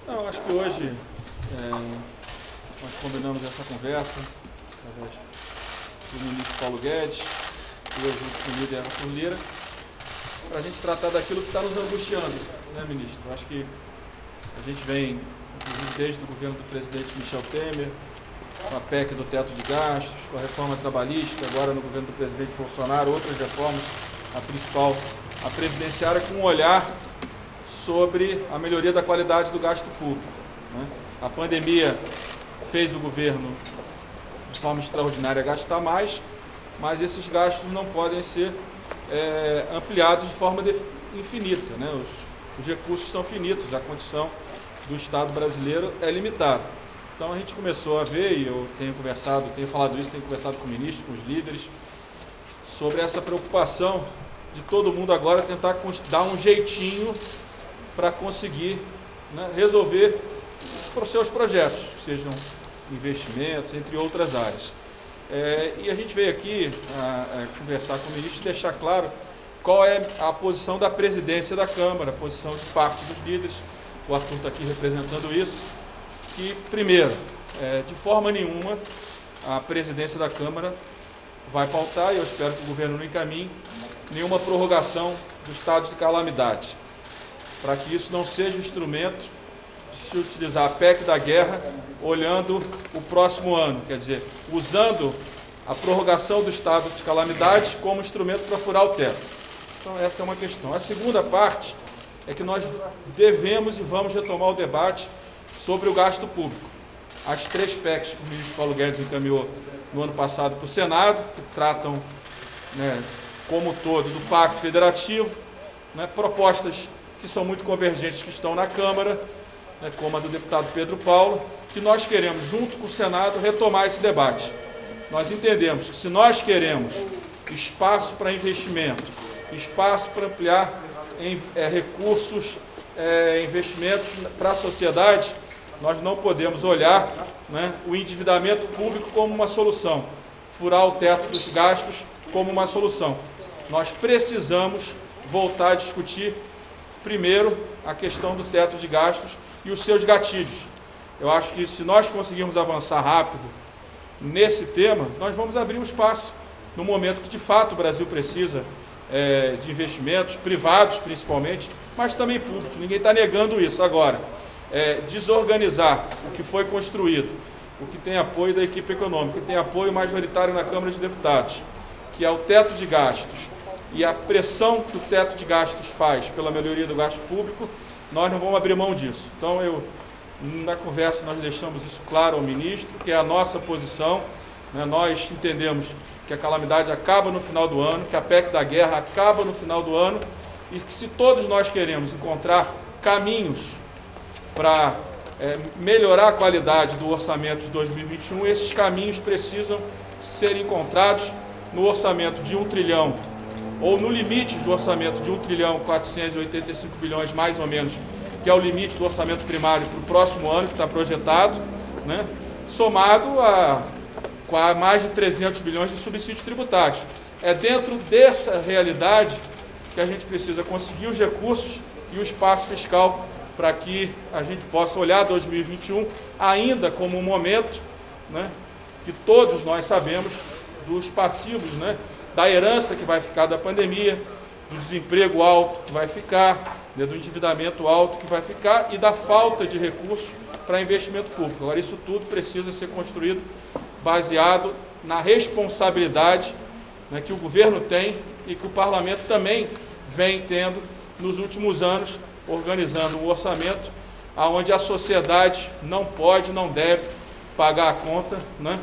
Não, acho que hoje nós combinamos essa conversa através do ministro Paulo Guedes, e eu junto com o líder Arthur Lira, para a gente tratar daquilo que está nos angustiando, né, ministro? Acho que a gente vem, inclusive desde o governo do presidente Michel Temer, com a PEC do teto de gastos, com a reforma trabalhista, agora no governo do presidente Bolsonaro, outras reformas, a principal, a previdenciária, com um olhar sobre a melhoria da qualidade do gasto público, né? A pandemia fez o governo, de forma extraordinária, gastar mais, mas esses gastos não podem ser ampliados de forma infinita, né? Os recursos são finitos, a condição do Estado brasileiro é limitada. Então a gente começou a ver, e eu tenho falado isso, tenho conversado com o ministro, com os líderes, sobre essa preocupação de todo mundo agora tentar dar um jeitinho para conseguir, né, resolver os seus projetos, que sejam investimentos, entre outras áreas. E a gente veio aqui conversar com o ministro e deixar claro qual é a posição da presidência da Câmara, a posição de parte dos líderes. O Arthur está aqui representando isso. Que, primeiro, de forma nenhuma, a presidência da Câmara vai pautar, e eu espero que o governo não encaminhe, nenhuma prorrogação do estado de calamidade, para que isso não seja um instrumento de se utilizar a PEC da guerra olhando o próximo ano, quer dizer, usando a prorrogação do estado de calamidade como instrumento para furar o teto. Então essa é uma questão. A segunda parte é que nós devemos e vamos retomar o debate sobre o gasto público. As 3 PECs que o ministro Paulo Guedes encaminhou no ano passado para o Senado, que tratam, né, como todo do Pacto Federativo, né, propostas que são muito convergentes que estão na Câmara, né, como a do deputado Pedro Paulo, que nós queremos, junto com o Senado, retomar esse debate. Nós entendemos que se nós queremos espaço para investimento, espaço para ampliar recursos, investimentos para a sociedade, nós não podemos olhar, né, o endividamento público como uma solução, furar o teto dos gastos como uma solução. Nós precisamos voltar a discutir, primeiro, a questão do teto de gastos e os seus gatilhos. Eu acho que se nós conseguirmos avançar rápido nesse tema, nós vamos abrir um espaço no momento que, de fato, o Brasil precisa de investimentos, privados principalmente, mas também públicos. Ninguém está negando isso. Agora, desorganizar o que foi construído, o que tem apoio da equipe econômica, o que tem apoio majoritário na Câmara de Deputados, que é o teto de gastos, e a pressão que o teto de gastos faz pela melhoria do gasto público, nós não vamos abrir mão disso. Então, na conversa, nós deixamos isso claro ao ministro, que é a nossa posição, né? Nós entendemos que a calamidade acaba no final do ano, que a PEC da guerra acaba no final do ano, e que se todos nós queremos encontrar caminhos para melhorar a qualidade do orçamento de 2021, esses caminhos precisam ser encontrados no orçamento de 1 trilhão, ou no limite do orçamento de 1 trilhão 485 bilhões, mais ou menos, que é o limite do orçamento primário para o próximo ano, que está projetado, né, somado a mais de 300 bilhões de subsídios tributários. É dentro dessa realidade que a gente precisa conseguir os recursos e o espaço fiscal para que a gente possa olhar 2021 ainda como um momento, né, que todos nós sabemos dos passivos, né, da herança que vai ficar da pandemia, do desemprego alto que vai ficar, né, do endividamento alto que vai ficar e da falta de recursos para investimento público. Agora, isso tudo precisa ser construído baseado na responsabilidade, né, que o governo tem e que o parlamento também vem tendo nos últimos anos, organizando um orçamento onde a sociedade não pode, não deve pagar a conta, né,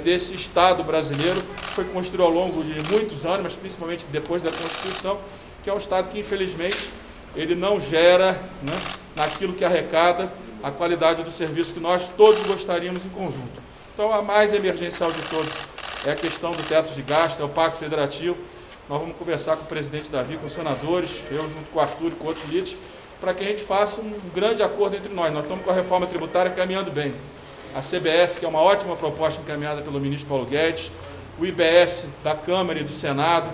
desse Estado brasileiro, que foi construído ao longo de muitos anos, mas principalmente depois da Constituição, que é um Estado que, infelizmente, ele não gera, né, naquilo que arrecada a qualidade do serviço que nós todos gostaríamos em conjunto. Então, a mais emergencial de todos é a questão do teto de gasto, é o Pacto Federativo. Nós vamos conversar com o presidente Davi, com os senadores, eu junto com o Arthur e com outros líderes, para que a gente faça um grande acordo entre nós. Nós estamos com a reforma tributária caminhando bem. A CBS, que é uma ótima proposta encaminhada pelo ministro Paulo Guedes, o IBS da Câmara e do Senado,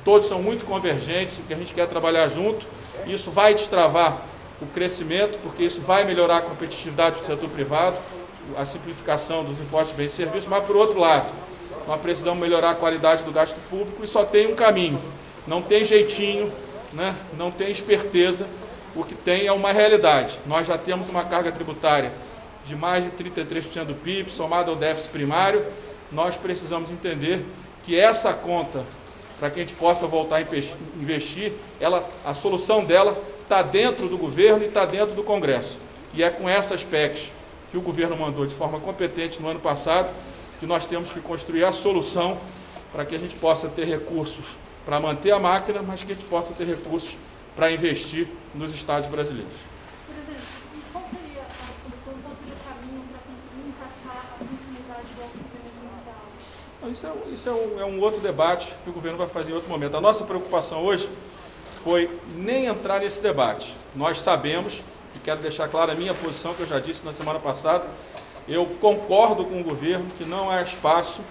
todos são muito convergentes, o que a gente quer trabalhar junto. Isso vai destravar o crescimento, porque isso vai melhorar a competitividade do setor privado, a simplificação dos impostos de bens e serviços, mas, por outro lado, nós precisamos melhorar a qualidade do gasto público e só tem um caminho, não tem jeitinho, né? Não tem esperteza, o que tem é uma realidade. Nós já temos uma carga tributária de mais de 33% do PIB, somado ao déficit primário. Nós precisamos entender que essa conta, para que a gente possa voltar a investir, a solução dela está dentro do governo e está dentro do Congresso. E é com essas PECs que o governo mandou de forma competente no ano passado, que nós temos que construir a solução para que a gente possa ter recursos para manter a máquina, mas que a gente possa ter recursos para investir nos estados brasileiros. Por exemplo, qual seria a solução, qual seria o caminho para conseguir encaixar a continuidade do auxílio emergencial? Isso é um outro debate que o governo vai fazer em outro momento. A nossa preocupação hoje foi nem entrar nesse debate. Nós sabemos, e quero deixar clara a minha posição, que eu já disse na semana passada, eu concordo com o governo que não há espaço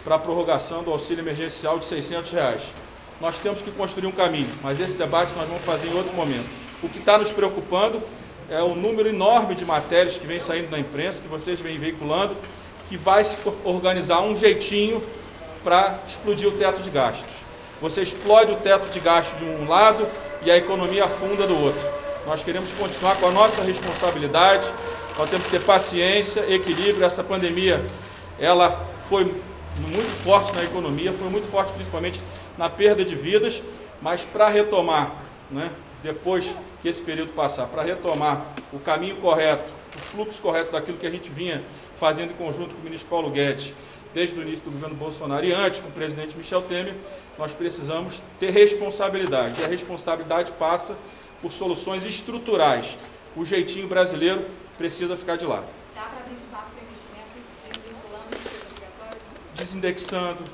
para a prorrogação do auxílio emergencial de R$600. Nós temos que construir um caminho, mas esse debate nós vamos fazer em outro momento. O que está nos preocupando é o número enorme de matérias que vem saindo da imprensa, que vocês vêm veiculando, que vai se organizar um jeitinho para explodir o teto de gastos. Você explode o teto de gastos de um lado e a economia afunda do outro. Nós queremos continuar com a nossa responsabilidade, nós temos que ter paciência, equilíbrio. Essa pandemia, ela foi muito forte na economia, foi muito forte principalmente na perda de vidas, mas para retomar, né, depois que esse período passar, para retomar o caminho correto, o fluxo correto daquilo que a gente vinha fazendo em conjunto com o ministro Paulo Guedes, desde o início do governo Bolsonaro e antes com o presidente Michel Temer, nós precisamos ter responsabilidade. E a responsabilidade passa por soluções estruturais. O jeitinho brasileiro precisa ficar de lado. Dá para abrir espaço para investimento desvinculando o setor obrigatório? Desindexando,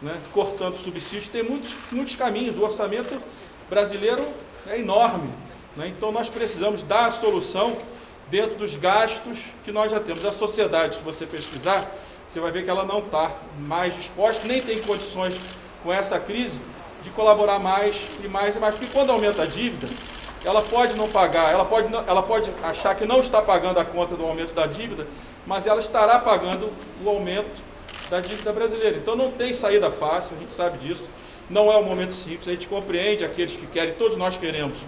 né, cortando subsídios, tem muitos caminhos. O orçamento brasileiro é enorme, né? Então nós precisamos dar a solução dentro dos gastos que nós já temos. A sociedade, se você pesquisar, você vai ver que ela não está mais disposta, nem tem condições com essa crise de colaborar mais e mais e mais, porque quando aumenta a dívida, ela pode não pagar, ela pode achar que não está pagando a conta do aumento da dívida, mas ela estará pagando o aumento da dívida brasileira. Então não tem saída fácil, a gente sabe disso, não é um momento simples, a gente compreende aqueles que querem, todos nós queremos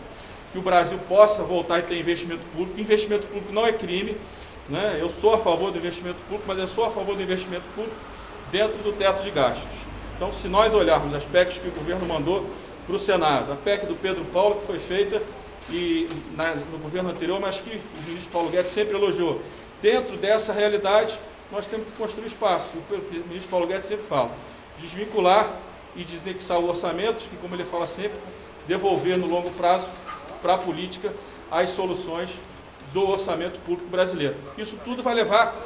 que o Brasil possa voltar e ter investimento público. Investimento público não é crime, né? Eu sou a favor do investimento público, mas eu sou a favor do investimento público dentro do teto de gastos. Então, se nós olharmos as PECs que o governo mandou para o Senado, a PEC do Pedro Paulo, que foi feita no governo anterior, mas que o ministro Paulo Guedes sempre elogiou, dentro dessa realidade, nós temos que construir espaço. O ministro Paulo Guedes sempre fala, desvincular e desindexar o orçamento, e como ele fala sempre, devolver no longo prazo para a política as soluções do orçamento público brasileiro. Isso tudo vai levar,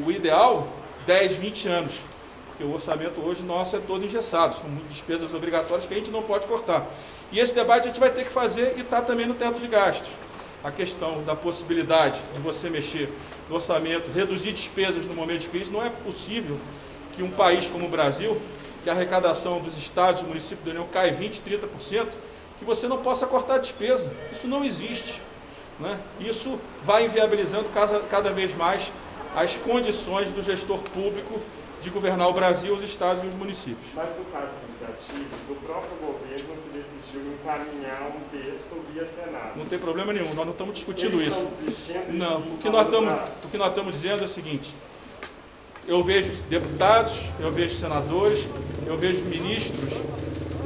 o ideal, 10, 20 anos, porque o orçamento hoje nosso é todo engessado, são muitas despesas obrigatórias que a gente não pode cortar. E esse debate a gente vai ter que fazer e está também no teto de gastos. A questão da possibilidade de você mexer no orçamento, reduzir despesas no momento de crise, não é possível que um país como o Brasil, que a arrecadação dos estados e municípios da União cai 20%, 30%, que você não possa cortar despesa. Isso não existe, né? Isso vai inviabilizando cada vez mais as condições do gestor público de governar o Brasil, os estados e os municípios. Mas no caso dos gatilhos, o próprio governo que decidiu encaminhar um texto via Senado. Não tem problema nenhum, nós não estamos discutindo Eles isso. estão desistindo. Não, o que nós estamos dizendo é o seguinte: eu vejo deputados, eu vejo senadores, eu vejo ministros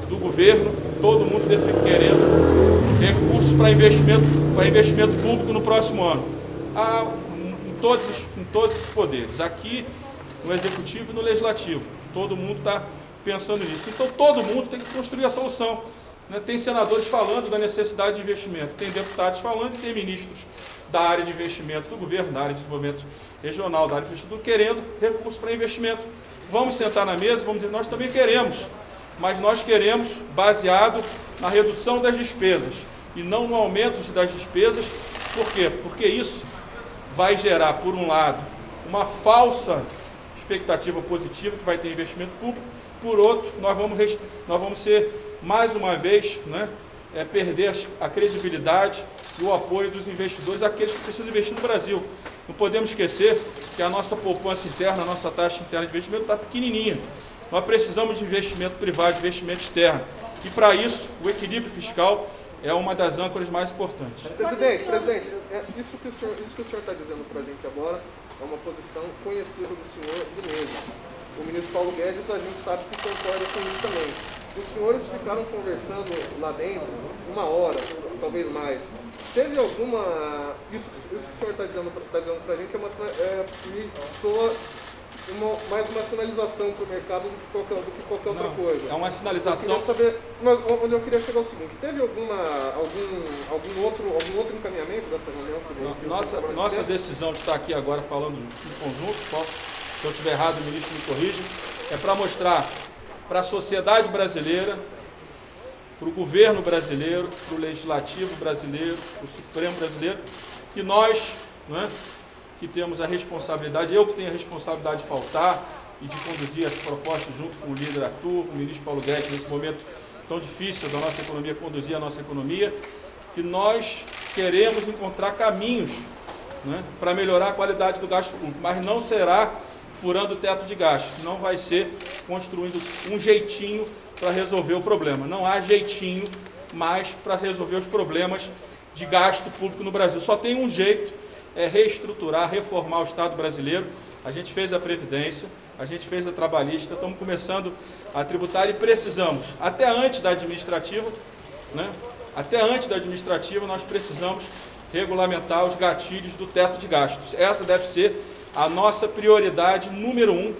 do governo, todo mundo querendo recursos para investimento público no próximo ano. Em todos os poderes, aqui no Executivo e no Legislativo. Todo mundo está pensando nisso. Então todo mundo tem que construir a solução, né? Tem senadores falando da necessidade de investimento, tem deputados falando e tem ministros da área de investimento do governo, da área de desenvolvimento regional, da área de infraestrutura, querendo recursos para investimento. Vamos sentar na mesa, vamos dizer, nós também queremos, mas nós queremos baseado na redução das despesas e não no aumento das despesas. Por quê? Porque isso vai gerar, por um lado, uma falsa expectativa positiva que vai ter investimento público, por outro, nós vamos ser, mais uma vez, né, perder a credibilidade e o apoio dos investidores, aqueles que precisam investir no Brasil. Não podemos esquecer que a nossa poupança interna, a nossa taxa interna de investimento está pequenininha. Nós precisamos de investimento privado, de investimento externo. E para isso, o equilíbrio fiscal é uma das âncoras mais importantes. Presidente, isso que o senhor está dizendo para a gente agora é uma posição conhecida do senhor de meses. O ministro Paulo Guedes, a gente sabe que concorda com isso também. Os senhores ficaram conversando lá dentro 1 hora, talvez mais. Teve alguma... Isso que o senhor está dizendo para a gente me soa mais uma sinalização para o mercado do que qualquer outra coisa. É uma sinalização... Eu queria saber, mas onde eu queria chegar é o seguinte, teve algum outro encaminhamento dessa reunião? Nossa decisão de estar aqui agora falando em conjunto, se eu estiver errado, o ministro me corrige, é para mostrar para a sociedade brasileira, para o governo brasileiro, para o legislativo brasileiro, para o Supremo brasileiro, que nós, que temos a responsabilidade, eu que tenho a responsabilidade de pautar e de conduzir as propostas junto com o líder Arthur, o ministro Paulo Guedes, nesse momento tão difícil da nossa economia, conduzir a nossa economia, que nós queremos encontrar caminhos para melhorar a qualidade do gasto público, mas não será furando o teto de gastos, não vai ser construindo um jeitinho para resolver o problema. Não há jeitinho mais para resolver os problemas de gasto público no Brasil. Só tem um jeito, é reestruturar, reformar o Estado brasileiro. A gente fez a Previdência, a gente fez a Trabalhista, estamos começando a tributária e precisamos, até antes da administrativa, nós precisamos regulamentar os gatilhos do teto de gastos. Essa deve ser a nossa prioridade número 1,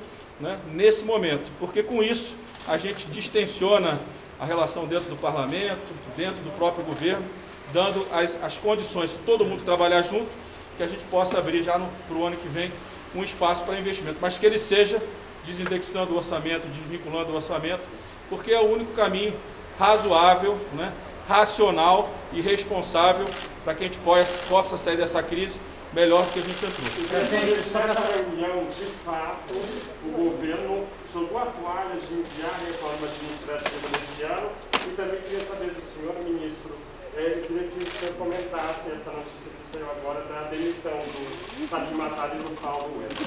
nesse momento, porque com isso a gente distensiona a relação dentro do parlamento, dentro do próprio governo, dando as condições de todo mundo trabalhar junto, que a gente possa abrir já para o ano que vem um espaço para investimento, mas que ele seja desindexando o orçamento, desvinculando o orçamento, porque é o único caminho razoável, racional e responsável para que a gente possa sair dessa crise melhor do que a gente entrou. Nessa reunião, de fato, o governo jogou a toalha de enviar a reforma administrativa desse ano e também queria saber do senhor, ministro, eu queria que o senhor comentasse essa notícia que saiu agora da demissão do Salim Matar e do Paulo Guedes.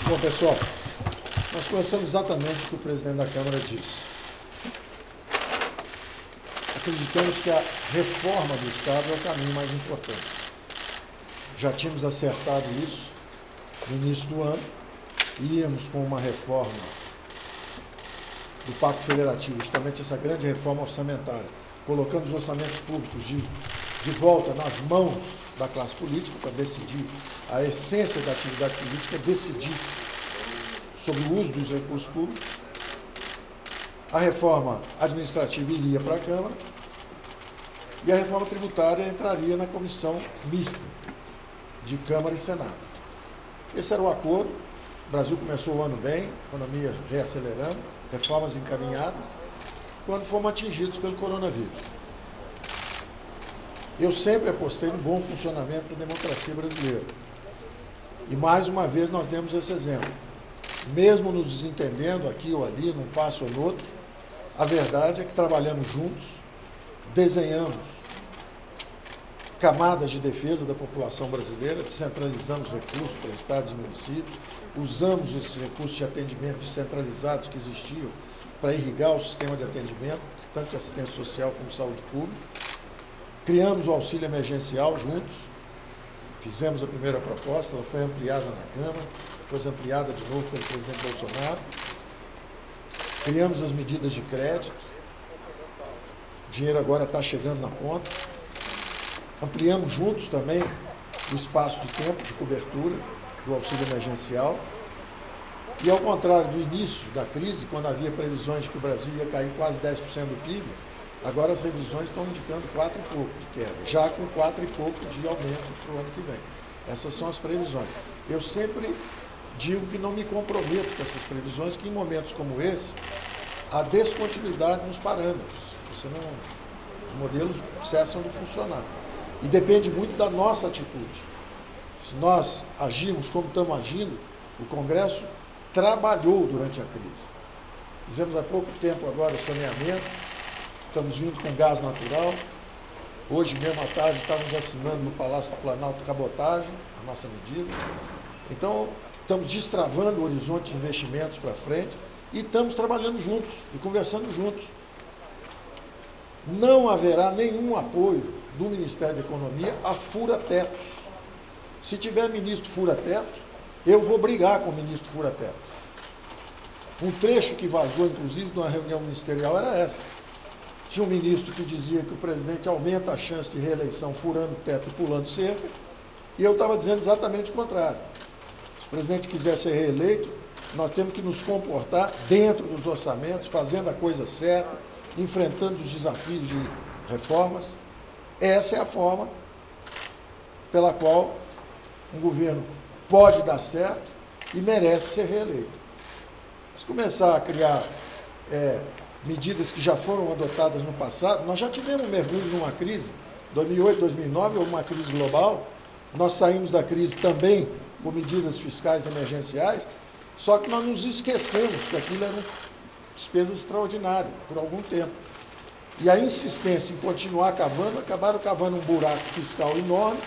Bom, pessoal, nós conhecemos exatamente o que o presidente da Câmara disse. Acreditamos que a reforma do Estado é o caminho mais importante. Já tínhamos acertado isso no início do ano, íamos com uma reforma do Pacto Federativo, justamente essa grande reforma orçamentária, colocando os orçamentos públicos de volta nas mãos da classe política para decidir. A essência da atividade política é decidir sobre o uso dos recursos públicos. A reforma administrativa iria para a Câmara e a reforma tributária entraria na comissão mista de Câmara e Senado. Esse era o acordo. O Brasil começou o ano bem, economia reacelerando, reformas encaminhadas, quando fomos atingidos pelo coronavírus. Eu sempre apostei no bom funcionamento da democracia brasileira. E mais uma vez nós demos esse exemplo. Mesmo nos desentendendo aqui ou ali, num passo ou no outro, a verdade é que trabalhamos juntos, desenhamos camadas de defesa da população brasileira, descentralizamos recursos para estados e municípios, usamos esses recursos de atendimento descentralizados que existiam para irrigar o sistema de atendimento, tanto de assistência social como saúde pública. Criamos o auxílio emergencial juntos, fizemos a primeira proposta, ela foi ampliada na Câmara, depois ampliada de novo pelo presidente Bolsonaro. Criamos as medidas de crédito, o dinheiro agora está chegando na ponta. Ampliamos juntos também o espaço de tempo de cobertura do auxílio emergencial. E ao contrário do início da crise, quando havia previsões de que o Brasil ia cair quase 10% do PIB, agora as revisões estão indicando 4 e pouco de queda, já com 4 e pouco de aumento para o ano que vem. Essas são as previsões. Eu sempre digo que não me comprometo com essas previsões, que em momentos como esse, há descontinuidade nos parâmetros. Os modelos cessam de funcionar. E depende muito da nossa atitude. Se nós agirmos como estamos agindo, o Congresso trabalhou durante a crise. Fizemos há pouco tempo agora o saneamento, estamos vindo com gás natural. Hoje mesmo à tarde estávamos assinando no Palácio do Planalto cabotagem, a nossa medida. Então, estamos destravando o horizonte de investimentos para frente e estamos trabalhando juntos e conversando juntos. Não haverá nenhum apoio do Ministério da Economia a fura-tetos. Se tiver ministro fura-teto, eu vou brigar com o ministro fura-teto. Um trecho que vazou, inclusive, de uma reunião ministerial era essa. Tinha um ministro que dizia que o presidente aumenta a chance de reeleição furando teto e pulando cerca, e eu estava dizendo exatamente o contrário. Se o presidente quiser ser reeleito, nós temos que nos comportar dentro dos orçamentos, fazendo a coisa certa, enfrentando os desafios de reformas. Essa é a forma pela qual um governo pode dar certo e merece ser reeleito. Se começar a criar medidas que já foram adotadas no passado, nós já tivemos um mergulho numa crise, 2008, 2009, houve uma crise global, nós saímos da crise também com medidas fiscais emergenciais, só que nós nos esquecemos que aquilo eram despesas extraordinárias por algum tempo. E a insistência em continuar cavando, acabaram cavando um buraco fiscal enorme,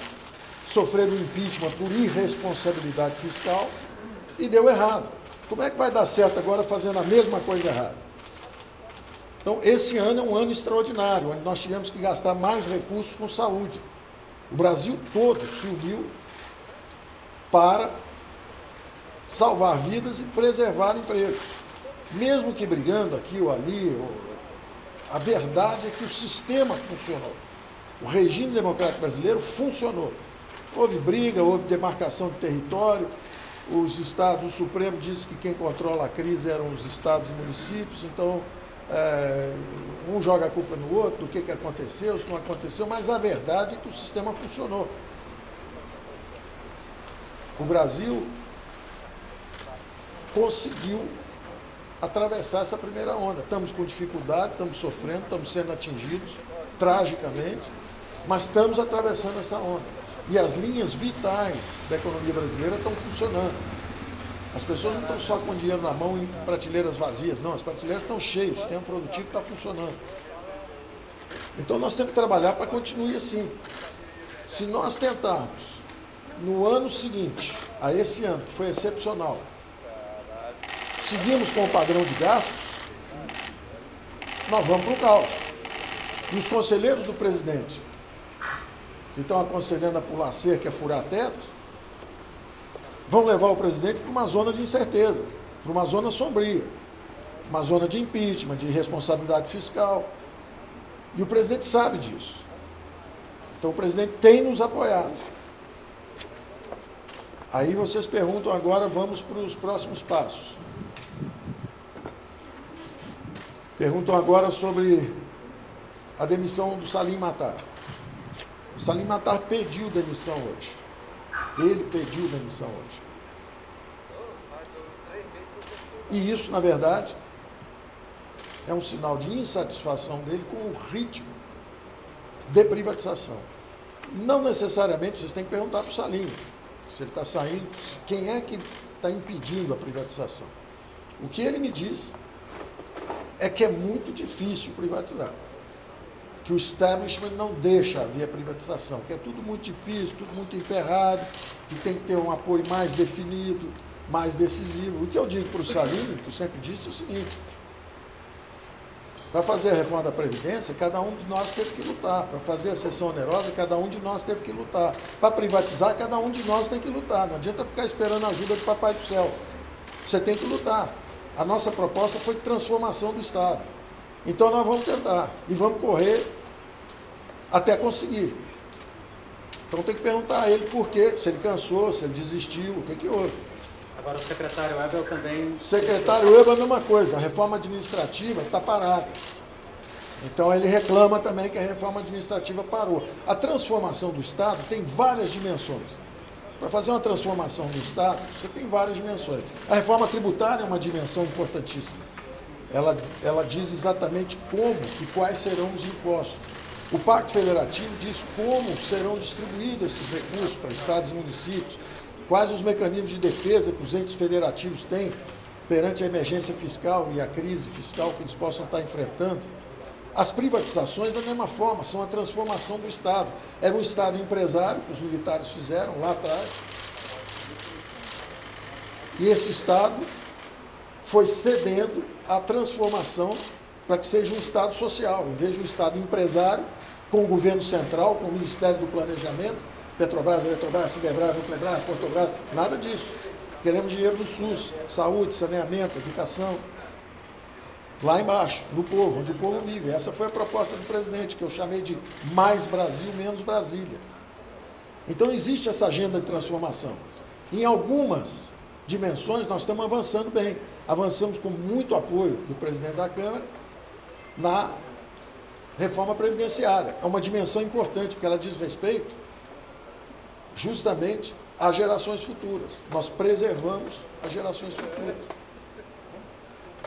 sofreram um impeachment por irresponsabilidade fiscal e deu errado. Como é que vai dar certo agora fazendo a mesma coisa errada? Então, esse ano é um ano extraordinário, onde nós tivemos que gastar mais recursos com saúde. O Brasil todo se uniu para salvar vidas e preservar empregos. Mesmo que brigando aqui ou ali, a verdade é que o sistema funcionou. O regime democrático brasileiro funcionou. Houve briga, houve demarcação de território, os estados, o Supremo disse que quem controla a crise eram os estados e municípios, então um joga a culpa no outro, do que aconteceu, se não aconteceu, mas a verdade é que o sistema funcionou. O Brasil conseguiu atravessar essa primeira onda. Estamos com dificuldade, estamos sofrendo, estamos sendo atingidos tragicamente, mas estamos atravessando essa onda. E as linhas vitais da economia brasileira estão funcionando. As pessoas não estão só com dinheiro na mão em prateleiras vazias, não, as prateleiras estão cheias, o sistema produtivo está funcionando. Então nós temos que trabalhar para que continue assim. Se nós tentarmos, no ano seguinte, a esse ano, que foi excepcional, seguimos com o padrão de gastos, nós vamos para o caos. E os conselheiros do presidente, que estão aconselhando a pular cerca, a furar teto, vão levar o presidente para uma zona de incerteza, para uma zona sombria, uma zona de impeachment, de irresponsabilidade fiscal. E o presidente sabe disso. Então o presidente tem nos apoiado. Aí vocês perguntam agora, vamos para os próximos passos. Perguntam agora sobre a demissão do Salim Matar. O Salim Matar pediu demissão hoje. Ele pediu demissão hoje. E isso, na verdade, é um sinal de insatisfação dele com o ritmo de privatização. Não necessariamente, vocês têm que perguntar para o Salim, se ele está saindo, quem é que está impedindo a privatização. O que ele me diz é que é muito difícil privatizar, que o establishment não deixa haver privatização, que é tudo muito difícil, tudo muito emperrado, que tem que ter um apoio mais definido, mais decisivo. O que eu digo para o Salim, que eu sempre disse, é o seguinte: para fazer a reforma da Previdência, cada um de nós teve que lutar. Para fazer a cessão onerosa, cada um de nós teve que lutar. Para privatizar, cada um de nós tem que lutar. Não adianta ficar esperando a ajuda do Papai do Céu. Você tem que lutar. A nossa proposta foi de transformação do Estado. Então nós vamos tentar e vamos correr até conseguir. Então tem que perguntar a ele por quê, se ele cansou, se ele desistiu, o que houve. Agora o secretário Ebel também... Secretário Ebel é a mesma coisa, a reforma administrativa está parada. Então ele reclama também que a reforma administrativa parou. A transformação do Estado tem várias dimensões. Para fazer uma transformação do Estado, você tem várias dimensões. A reforma tributária é uma dimensão importantíssima. Ela diz exatamente como e quais serão os impostos. O Pacto Federativo diz como serão distribuídos esses recursos para estados e municípios, quais os mecanismos de defesa que os entes federativos têm perante a emergência fiscal e a crise fiscal que eles possam estar enfrentando. As privatizações, da mesma forma, são a transformação do Estado. Era um Estado empresário, que os militares fizeram lá atrás, e esse Estado foi cedendo à transformação para que seja um Estado social, em vez de um Estado empresário, com o governo central, com o Ministério do Planejamento, Petrobras, Eletrobras, Sidebras, Nuclebras, Portobras, nada disso. Queremos dinheiro do SUS, saúde, saneamento, educação, lá embaixo, no povo, onde o povo vive. Essa foi a proposta do presidente, que eu chamei de mais Brasil, menos Brasília. Então existe essa agenda de transformação. Em algumas dimensões nós estamos avançando bem. Avançamos com muito apoio do presidente da Câmara na reforma previdenciária. É uma dimensão importante, porque ela diz respeito justamente às gerações futuras. Nós preservamos as gerações futuras.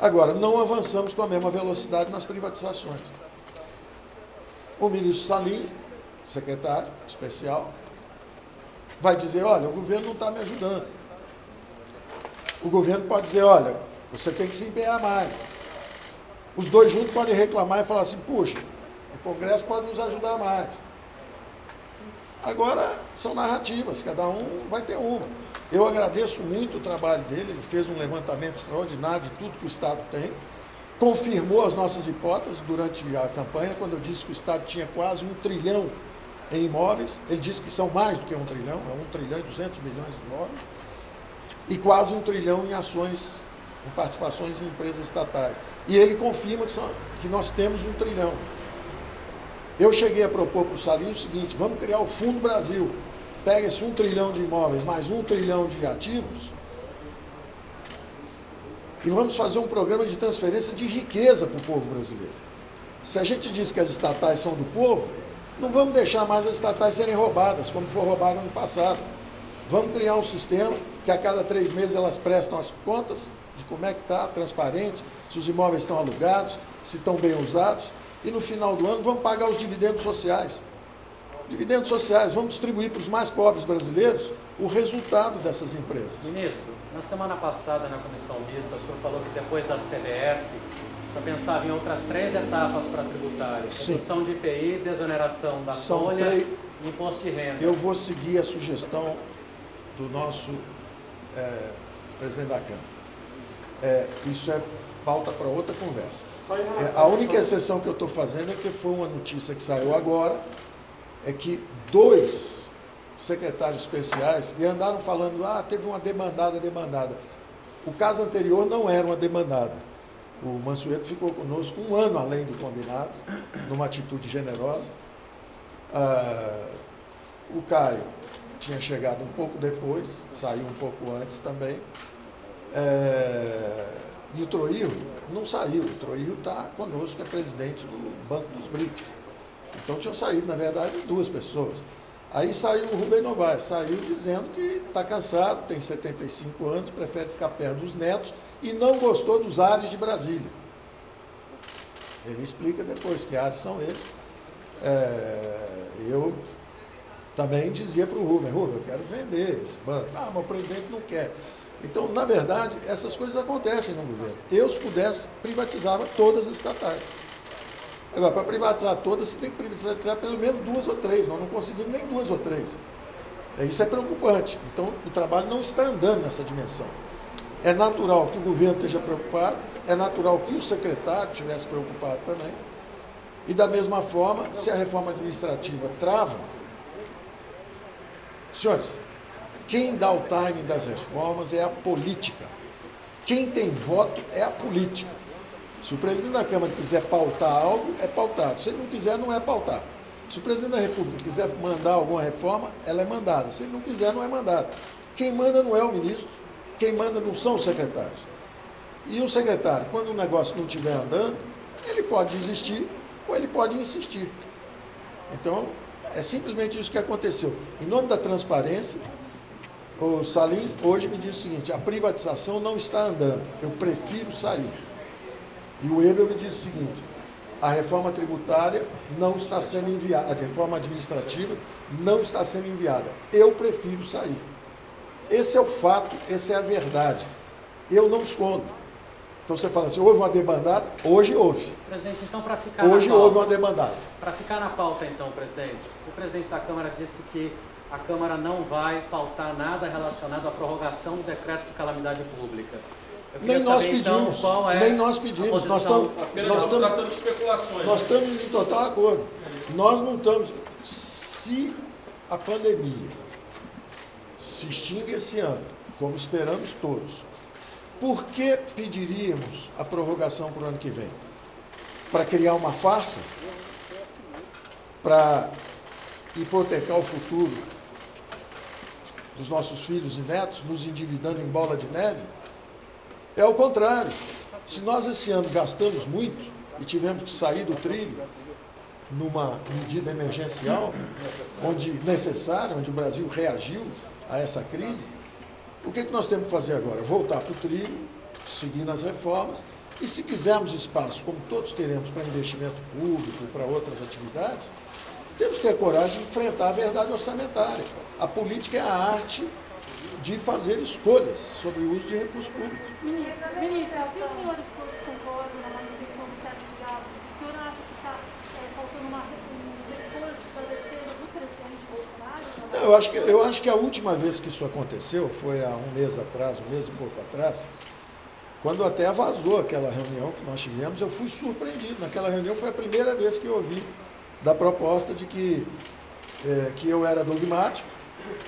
Agora, não avançamos com a mesma velocidade nas privatizações. O ministro Salim, secretário especial, vai dizer, olha, o governo não está me ajudando. O governo pode dizer, olha, você tem que se empenhar mais. Os dois juntos podem reclamar e falar assim, puxa, o Congresso pode nos ajudar mais. Agora, são narrativas, cada um vai ter uma. Eu agradeço muito o trabalho dele, ele fez um levantamento extraordinário de tudo que o Estado tem, confirmou as nossas hipóteses durante a campanha, quando eu disse que o Estado tinha quase 1 trilhão em imóveis, ele disse que são mais do que 1 trilhão, é 1 trilhão e 200 milhões de imóveis, e quase 1 trilhão em ações, em participações em empresas estatais. E ele confirma que nós temos 1 trilhão. Eu cheguei a propor para o Salim o seguinte, vamos criar o Fundo Brasil, pega esse 1 trilhão de imóveis, mais 1 trilhão de ativos, e vamos fazer um programa de transferência de riqueza para o povo brasileiro. Se a gente diz que as estatais são do povo, não vamos deixar mais as estatais serem roubadas, como foi roubada no passado. Vamos criar um sistema que a cada 3 meses elas prestam as contas de como é que está, transparente, se os imóveis estão alugados, se estão bem usados, e no final do ano vamos pagar os dividendos sociais. Dividendos sociais, vamos distribuir para os mais pobres brasileiros o resultado dessas empresas. Ministro, na semana passada na comissão mista, o senhor falou que depois da CBS, o senhor pensava em outras 3 etapas para tributários. Redução de IPI, desoneração da folha e imposto de renda. Eu vou seguir a sugestão do nosso presidente da Câmara. Isso é pauta para outra conversa. A única exceção que eu estou fazendo é que foi uma notícia que saiu agora, é que 2 secretários especiais, e andaram falando, teve uma demandada. O caso anterior não era uma demandada. O Mansueto ficou conosco 1 ano além do combinado, numa atitude generosa. O Caio tinha chegado um pouco depois, saiu um pouco antes também. E o Troillo não saiu. O Troillo está conosco, é presidente do Banco dos BRICS. Então tinham saído, na verdade, 2 pessoas. Aí saiu o Rubem Novaes, saiu dizendo que está cansado, tem 75 anos, prefere ficar perto dos netos e não gostou dos ares de Brasília. Ele explica depois que ares são esses. Eu também dizia para o Rubem, eu quero vender esse banco. Mas o presidente não quer. Então, na verdade, essas coisas acontecem no governo. Eu, se pudesse, privatizava todas as estatais. Agora, para privatizar todas, você tem que privatizar pelo menos 2 ou 3. Nós não conseguimos nem 2 ou 3. Isso é preocupante. Então, o trabalho não está andando nessa dimensão. É natural que o governo esteja preocupado, é natural que o secretário estivesse preocupado também. E, da mesma forma, se a reforma administrativa trava, senhores, quem dá o timing das reformas é a política. Quem tem voto é a política. Se o presidente da Câmara quiser pautar algo, é pautado. Se ele não quiser, não é pautado. Se o presidente da República quiser mandar alguma reforma, ela é mandada. Se ele não quiser, não é mandada. Quem manda não é o ministro, quem manda não são os secretários. E o secretário, quando o negócio não estiver andando, ele pode desistir ou ele pode insistir. Então, é simplesmente isso que aconteceu. Em nome da transparência, o Salim hoje me disse o seguinte, a privatização não está andando, eu prefiro sair. E o Ebel me disse o seguinte, a reforma tributária não está sendo enviada, a reforma administrativa não está sendo enviada, eu prefiro sair. Esse é o fato, essa é a verdade. Eu não escondo. Então você fala assim, houve uma debandada? Hoje houve. Presidente, então para ficar Hoje na pauta, houve uma debandada. Para ficar na pauta então, presidente, o presidente da Câmara disse que a Câmara não vai pautar nada relacionado à prorrogação do decreto de calamidade pública. Nem nós pedimos, nem nós pedimos. Nós estamos tratando de especulações. Nós estamos em total acordo. Nós não estamos... Se a pandemia se extingue esse ano, como esperamos todos, por que pediríamos a prorrogação para o ano que vem? Para criar uma farsa? Para hipotecar o futuro dos nossos filhos e netos, nos endividando em bola de neve? É o contrário. Se nós esse ano gastamos muito e tivemos que sair do trilho numa medida emergencial, necessária, onde o Brasil reagiu a essa crise, o que nós temos que fazer agora? Voltar para o trilho, seguir nas reformas, e se quisermos espaço, como todos queremos, para investimento público, para outras atividades, temos que ter coragem de enfrentar a verdade orçamentária. A política é a arte de fazer escolhas sobre o uso de recursos públicos. Ministra, se os senhores todos concordam na manutenção do teto de gastos, o senhor acha que está faltando um reforço para a defesa do presidente Bolsonaro? Eu acho que a última vez que isso aconteceu foi há um mês atrás, um mês e pouco atrás, quando até vazou aquela reunião que nós tivemos. Eu fui surpreendido. Naquela reunião foi a primeira vez que eu ouvi da proposta de que eu era dogmático,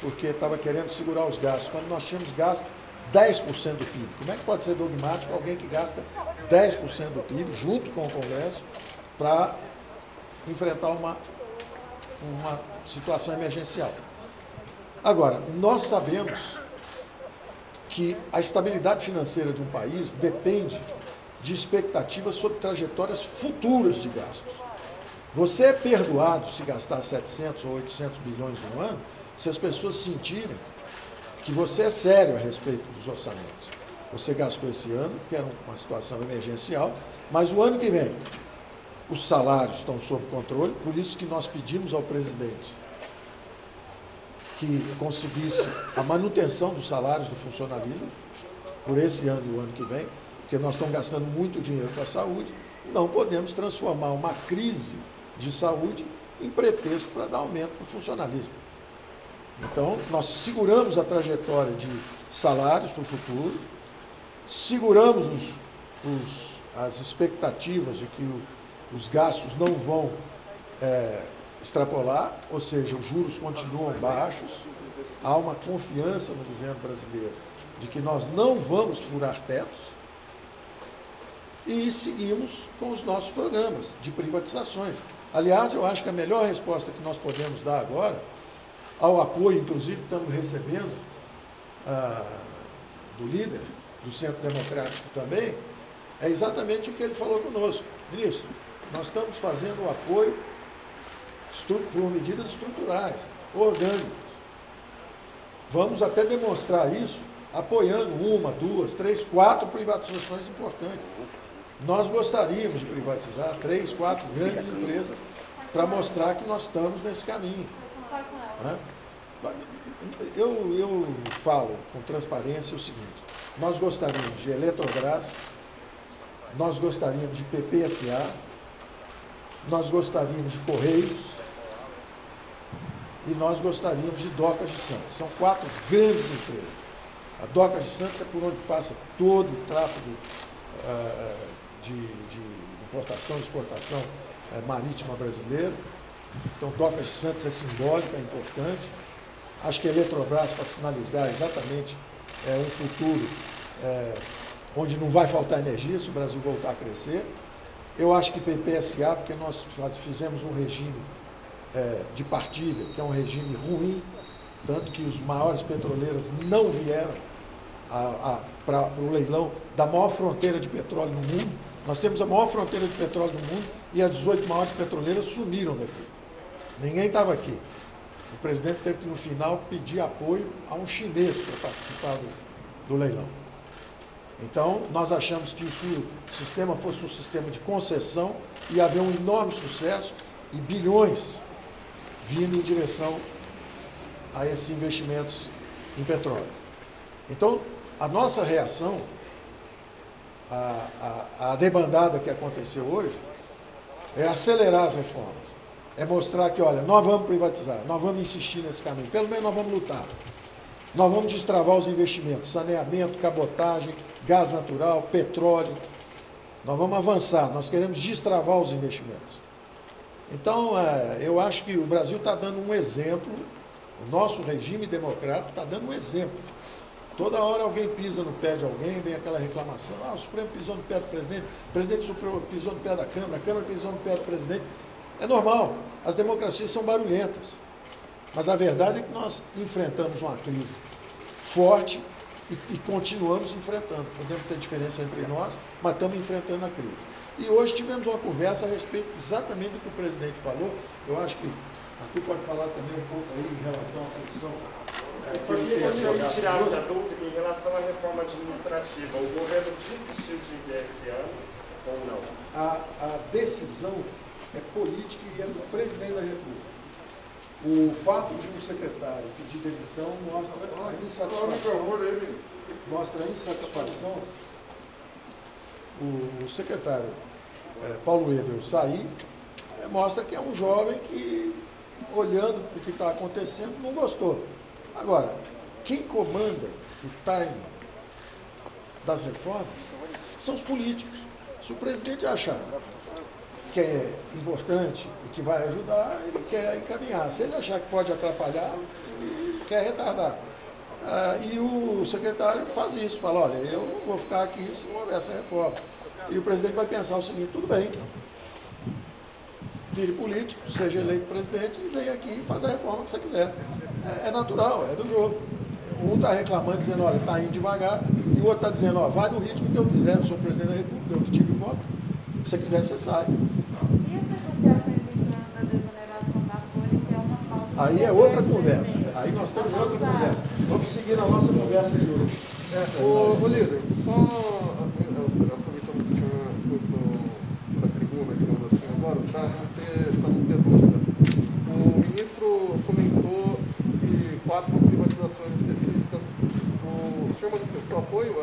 porque estava querendo segurar os gastos, quando nós tínhamos gasto 10% do PIB. Como é que pode ser dogmático alguém que gasta 10% do PIB, junto com o Congresso, para enfrentar uma situação emergencial? Agora, nós sabemos que a estabilidade financeira de um país depende de expectativas sobre trajetórias futuras de gastos. Você é perdoado se gastar 700 ou 800 bilhões no ano, se as pessoas sentirem que você é sério a respeito dos orçamentos. Você gastou esse ano, que era uma situação emergencial, mas o ano que vem os salários estão sob controle, por isso que nós pedimos ao presidente que conseguisse a manutenção dos salários do funcionalismo por esse ano e o ano que vem, porque nós estamos gastando muito dinheiro para a saúde, não podemos transformar uma crise de saúde em pretexto para dar aumento para o funcionalismo. Então, nós seguramos a trajetória de salários para o futuro, seguramos as expectativas de que os gastos não vão extrapolar, ou seja, os juros continuam baixos, há uma confiança no governo brasileiro de que nós não vamos furar tetos, e seguimos com os nossos programas de privatizações. Aliás, eu acho que a melhor resposta que nós podemos dar agora, ao apoio, inclusive, que estamos recebendo do líder do Centro Democrático também, é exatamente o que ele falou conosco. Ministro, nós estamos fazendo o apoio por medidas estruturais, orgânicas. Vamos até demonstrar isso apoiando 1, 2, 3, 4 privatizações importantes. Nós gostaríamos de privatizar 3, 4 grandes empresas para mostrar que nós estamos nesse caminho. Eu falo com transparência o seguinte: nós gostaríamos de Eletrobras, nós gostaríamos de PPSA, nós gostaríamos de Correios e nós gostaríamos de Docas de Santos. São 4 grandes empresas. A Docas de Santos é por onde passa todo o tráfego de importação e exportação marítima brasileiro. Então, Docas de Santos é simbólica, é importante. Acho que a Eletrobras, para sinalizar exatamente um futuro onde não vai faltar energia se o Brasil voltar a crescer. Eu acho que PPSA, porque nós fizemos um regime de partilha, que é um regime ruim, tanto que os maiores petroleiras não vieram para o leilão da maior fronteira de petróleo no mundo. Nós temos a maior fronteira de petróleo do mundo e as 18 maiores petroleiras sumiram daqui. Ninguém estava aqui. O presidente teve que, no final, pedir apoio a um chinês para participar do leilão. Então, nós achamos que se o sistema fosse um sistema de concessão, ia haver um enorme sucesso e bilhões vindo em direção a esses investimentos em petróleo. Então, a nossa reação a debandada que aconteceu hoje é acelerar as reformas. É mostrar que, olha, nós vamos privatizar, nós vamos insistir nesse caminho, pelo menos nós vamos lutar. Nós vamos destravar os investimentos, saneamento, cabotagem, gás natural, petróleo. Nós vamos avançar, nós queremos destravar os investimentos. Então, eu acho que o Brasil está dando um exemplo, o nosso regime democrático está dando um exemplo. Toda hora alguém pisa no pé de alguém, vem aquela reclamação, o Supremo pisou no pé do presidente, o presidente do Supremo pisou no pé da Câmara, a Câmara pisou no pé do presidente. É normal, as democracias são barulhentas, mas a verdade é que nós enfrentamos uma crise forte e continuamos enfrentando. Podemos ter diferença entre nós, mas estamos enfrentando a crise. E hoje tivemos uma conversa a respeito exatamente do que o presidente falou. Eu acho que Arthur pode falar também um pouco aí em relação à posição. Só que eu tirar essa dúvida em relação à reforma administrativa. O governo desistiu de enviar esse ano ou não? A decisão é política e é do presidente da República. O fato de um secretário pedir demissão mostra a insatisfação. O secretário Paulo Weber sair mostra que é um jovem que, olhando para o que está acontecendo, não gostou. Agora, quem comanda o timing das reformas são os políticos. Se o presidente achar que é importante e que vai ajudar, ele quer encaminhar. Se ele achar que pode atrapalhar, ele quer retardar. E o secretário faz isso, fala, olha, eu não vou ficar aqui se não houver essa reforma. E o presidente vai pensar o seguinte, tudo bem, vire político, seja eleito presidente e venha aqui e faz a reforma que você quiser. É natural, é do jogo. Um está reclamando, dizendo, olha, está indo devagar, e o outro está dizendo, ó, vai no ritmo que eu quiser, eu sou presidente da República, eu que tive voto. Se você quiser, você sai. E essa negociação da desoneração da folha, que é uma falta... Aí é outra conversa. Aí nós temos outra conversa. Vamos seguir na nossa conversa de hoje. Ô líder, só aproveitando que o senhor foi para a tribuna, digamos assim, agora, para não ter dúvida. O ministro comentou de 4 privatizações específicas. O senhor manifestou apoio?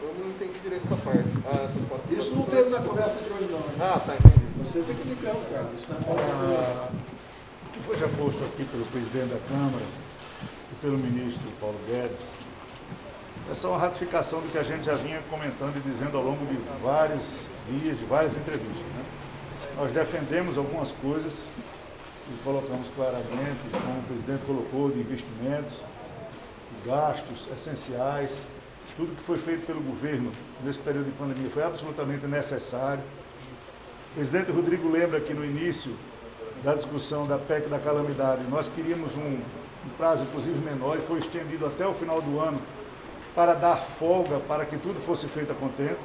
Eu não entendi direito essa parte. Essas 4 isso não teve na conversa de hoje, não. Né? Tá, entendi. Vocês é que me perguntaram. Isso não é o que foi já posto aqui pelo presidente da Câmara e pelo ministro Paulo Guedes é só uma ratificação do que a gente já vinha comentando e dizendo ao longo de vários dias, de várias entrevistas. Né? Nós defendemos algumas coisas e colocamos claramente, como o presidente colocou, de investimentos, de gastos essenciais. Tudo que foi feito pelo governo nesse período de pandemia foi absolutamente necessário. O presidente Rodrigo lembra que no início da discussão da PEC da calamidade, nós queríamos um prazo, inclusive, menor, e foi estendido até o final do ano para dar folga, para que tudo fosse feito a contento.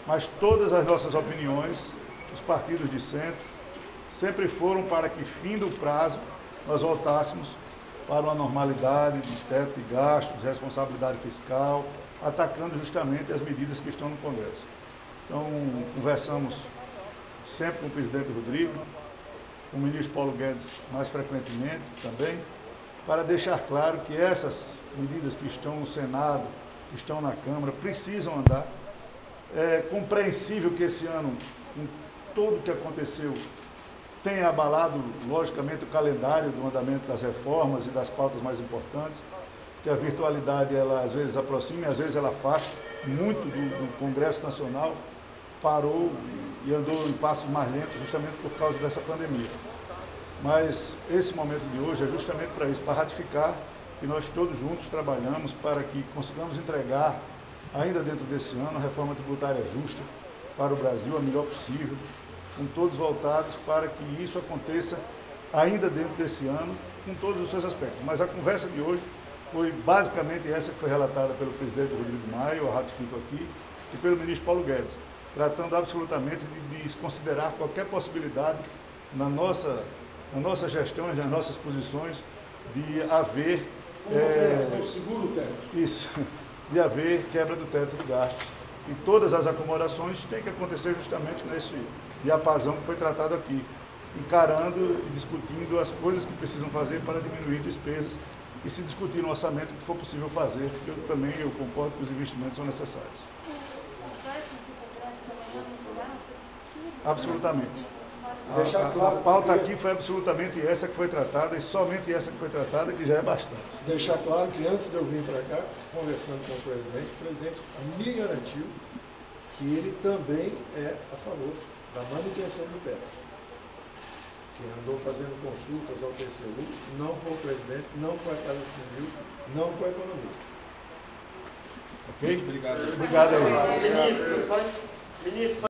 Mas todas as nossas opiniões, os partidos de centro, sempre foram para que, fim do prazo, nós voltássemos para uma normalidade de teto de gastos, responsabilidade fiscal, atacando justamente as medidas que estão no Congresso. Então, conversamos sempre com o presidente Rodrigo, com o ministro Paulo Guedes mais frequentemente também, para deixar claro que essas medidas que estão no Senado, que estão na Câmara, precisam andar. É compreensível que esse ano, com tudo o que aconteceu, tenha abalado, logicamente, o calendário do andamento das reformas e das pautas mais importantes, que a virtualidade, ela às vezes aproxima e às vezes ela afasta. Muito do Congresso Nacional parou e andou em passos mais lentos justamente por causa dessa pandemia. Mas esse momento de hoje é justamente para isso, para ratificar que nós todos juntos trabalhamos para que consigamos entregar, ainda dentro desse ano, a reforma tributária justa para o Brasil, a melhor possível, com todos voltados para que isso aconteça ainda dentro desse ano, com todos os seus aspectos. Mas a conversa de hoje foi basicamente essa que foi relatada pelo presidente Rodrigo Maia, eu ratifico aqui, e pelo ministro Paulo Guedes, tratando absolutamente de se considerar qualquer possibilidade na nossa gestão, nas nossas posições, de haver... seguro teto. Isso, de haver quebra do teto de gastos. E todas as acomodações têm que acontecer justamente nesse diapasão que foi tratado aqui, encarando e discutindo as coisas que precisam fazer para diminuir despesas e se discutir no orçamento o que for possível fazer, porque eu concordo que os investimentos são necessários. O Absolutamente. Claro, a pauta aqui foi absolutamente essa que foi tratada, e somente essa que foi tratada, que já é bastante. Deixar claro que antes de eu vir para cá, conversando com o presidente me garantiu que ele também é a favor da manutenção do teto. Quem andou fazendo consultas ao TCU não foi o presidente, não foi a Casa Civil, não foi a Economia. Ok? Obrigado. Obrigado aí. Ministro,